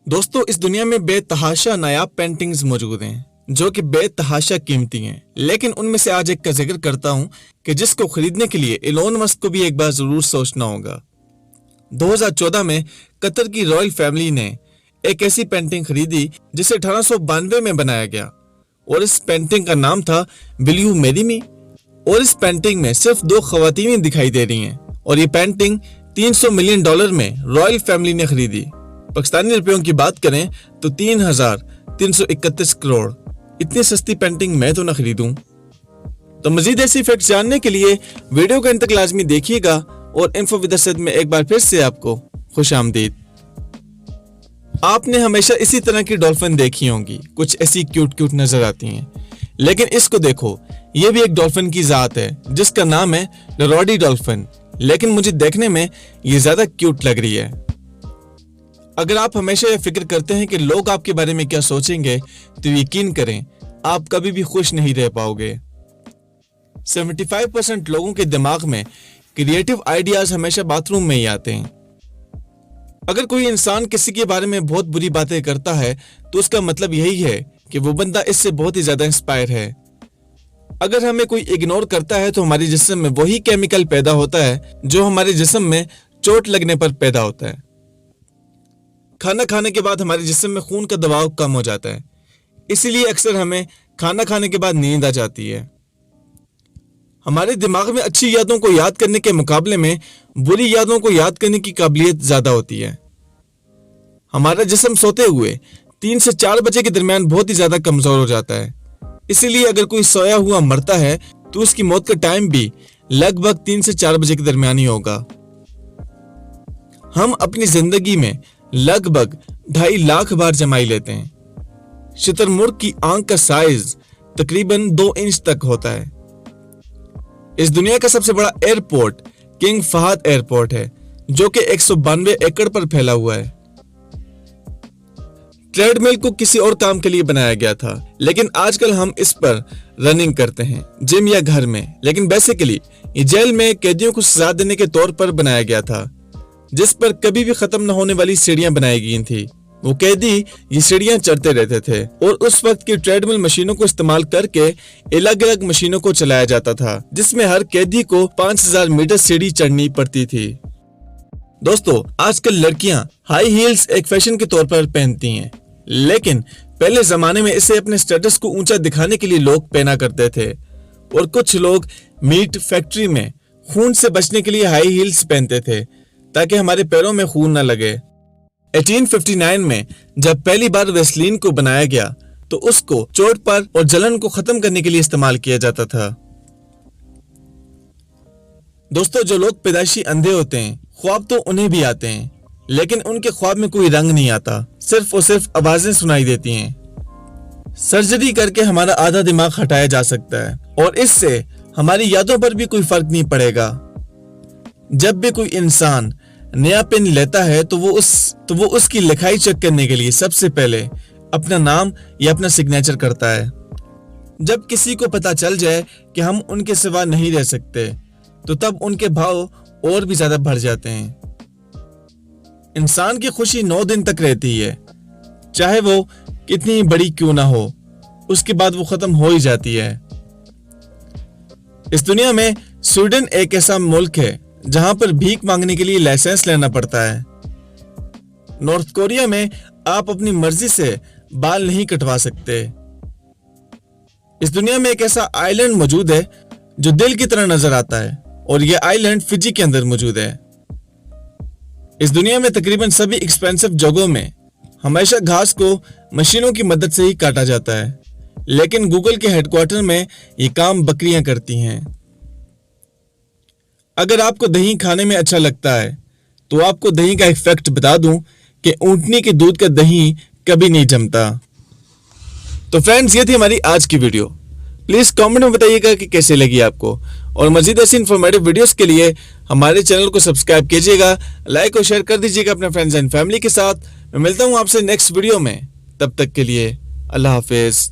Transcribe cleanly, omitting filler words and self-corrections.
दोस्तों, इस दुनिया में बेतहाशा नायाब पेंटिंग्स मौजूद हैं जो कि बेतहाशा कीमती हैं, लेकिन उनमें से आज एक का जिक्र करता हूं कि जिसको खरीदने के लिए इलोन मस्क को भी एक बार जरूर सोचना होगा। 2014 में कतर की रॉयल फैमिली ने एक ऐसी पेंटिंग खरीदी जिसे 1892 में बनाया गया और इस पेंटिंग का नाम था विल यू मैरी मी। और इस पेंटिंग में सिर्फ 2 खवातीन दिखाई दे रही हैं और ये पेंटिंग $300 मिलियन में रॉयल फैमिली ने खरीदी। पाकिस्तानी रुपयों की बात करें तो 3,331 करोड़। इतनी सस्ती पेंटिंग मैं तो ना खरीदूं। तो मजीद ऐसी फैक्ट्स जानने के लिए वीडियो का अंत तक लाजमी देखिएगा और इन्फो विद असद में एक बार फिर से आपको खुश आमदीद। आपने हमेशा इसी तरह की डॉल्फिन देखी होंगी, कुछ ऐसी क्यूट नजर आती हैं, लेकिन इसको देखो, ये भी एक डॉल्फिन की जात है जिसका नाम है डोरॉडी डॉल्फिन, लेकिन मुझे देखने में ये ज्यादा क्यूट लग रही है। अगर आप हमेशा ये फिक्र करते हैं कि लोग आपके बारे में क्या सोचेंगे, तो यकीन करें आप कभी भी खुश नहीं रह पाओगे। 75% लोगों के दिमाग में क्रिएटिव आइडियाज हमेशा बाथरूम में ही आते हैं। अगर कोई इंसान किसी के बारे में बहुत बुरी बातें करता है तो उसका मतलब यही है कि वो बंदा इससे बहुत ही ज्यादा इंस्पायर है। अगर हमें कोई इग्नोर करता है तो हमारे जिस्म में वही केमिकल पैदा होता है जो हमारे जिस्म में चोट लगने पर पैदा होता है। खाना खाने के बाद हमारे जिस्म में खून का दबाव कम हो जाता है, इसीलिए अक्सर हमें खाना खाने के बाद नींद आ जाती है। हमारे दिमाग में अच्छी यादों को याद करने के मुकाबले में बुरी यादों को याद करने की काबिलियत ज्यादा होती है। हमारा जिस्म सोते हुए 3 से 4 बजे के दरमियान बहुत ही ज्यादा कमजोर हो जाता है, इसीलिए अगर कोई सोया हुआ मरता है तो उसकी मौत का टाइम भी लगभग 3 से 4 बजे के दरमियान ही होगा। हम अपनी जिंदगी में लगभग 2.5 लाख बार जमाई लेते हैं। शुतुरमुर्ग की आंख का साइज तकरीबन 2 इंच तक होता है। इस दुनिया का सबसे बड़ा एयरपोर्ट किंग फहद एयरपोर्ट है जो कि 192 एकड़ पर फैला हुआ है। ट्रेडमिल को किसी और काम के लिए बनाया गया था, लेकिन आजकल हम इस पर रनिंग करते हैं जिम या घर में। लेकिन बेसिकली ये जेल में कैदियों को सजा देने के तौर पर बनाया गया था, जिस पर कभी भी खत्म न होने वाली सीढ़ियां बनाई गई थी। वो कैदी ये सीढ़ियां चढ़ते रहते थे और उस वक्त की ट्रेडमिल मशीनों को इस्तेमाल करके अलग अलग मशीनों को चलाया जाता था, जिसमें हर कैदी को 5000 मीटर सीढ़ी चढ़नी पड़ती थी। दोस्तों, आजकल लड़कियां हाई हील्स एक फैशन के तौर पर पहनती हैं, लेकिन पहले जमाने में इसे अपने स्टेटस को ऊंचा दिखाने के लिए लोग पहना करते थे। और कुछ लोग मीट फैक्ट्री में खून से बचने के लिए हाई हील्स पहनते थे ताकि हमारे पैरों में खून न लगे। 1859 में जब पहली बार वेस्लीन को बनाया गया तो उसको चोट पर और जलन को खत्म करने के लिए इस्तेमाल किया जाता था। दोस्तों, जो लोग पैदाइशी अंधे होते हैं, ख्वाब तो उन्हें भी आते हैं, लेकिन उनके ख्वाब में कोई रंग नहीं आता, सिर्फ और सिर्फ आवाजें सुनाई देती हैं। सर्जरी करके हमारा आधा दिमाग हटाया जा सकता है और इससे हमारी यादों पर भी कोई फर्क नहीं पड़ेगा। जब भी कोई इंसान नया पेन लेता है तो वो उसकी लिखाई चेक करने के लिए सबसे पहले अपना नाम या अपना सिग्नेचर करता है। जब किसी को पता चल जाए कि हम उनके सिवा नहीं रह सकते तो तब उनके भाव और भी ज्यादा बढ़ जाते हैं। इंसान की खुशी 9 दिन तक रहती है, चाहे वो कितनी बड़ी क्यों ना हो, उसके बाद वो खत्म हो ही जाती है। इस दुनिया में स्वीडन एक ऐसा मुल्क है जहां पर भीख मांगने के लिए लाइसेंस लेना पड़ता है। नॉर्थ कोरिया में आप अपनी मर्जी से बाल नहीं कटवा सकते। इस दुनिया में एक ऐसा आइलैंड मौजूद है जो दिल की तरह नजर आता है और यह आइलैंड फिजी के अंदर मौजूद है। इस दुनिया में तकरीबन सभी एक्सपेंसिव जगहों में हमेशा घास को मशीनों की मदद से ही काटा जाता है, लेकिन गूगल के हेडक्वार्टर में ये काम बकरियां करती हैं। अगर आपको दही खाने में अच्छा लगता है तो आपको दही का एक फैक्ट बता दूं कि ऊंटनी के दूध का दही कभी नहीं जमता। तो फ्रेंड्स, ये थी हमारी आज की वीडियो। प्लीज कमेंट में बताइएगा कि कैसे लगी आपको, और मजीद ऐसी इंफॉर्मेटिव वीडियोस के लिए हमारे चैनल को सब्सक्राइब कीजिएगा, लाइक और शेयर कर दीजिएगा अपने फ्रेंड्स एंड फैमिली के साथ। मैं मिलता हूं आपसे नेक्स्ट वीडियो में, तब तक के लिए अल्लाह हाफिज।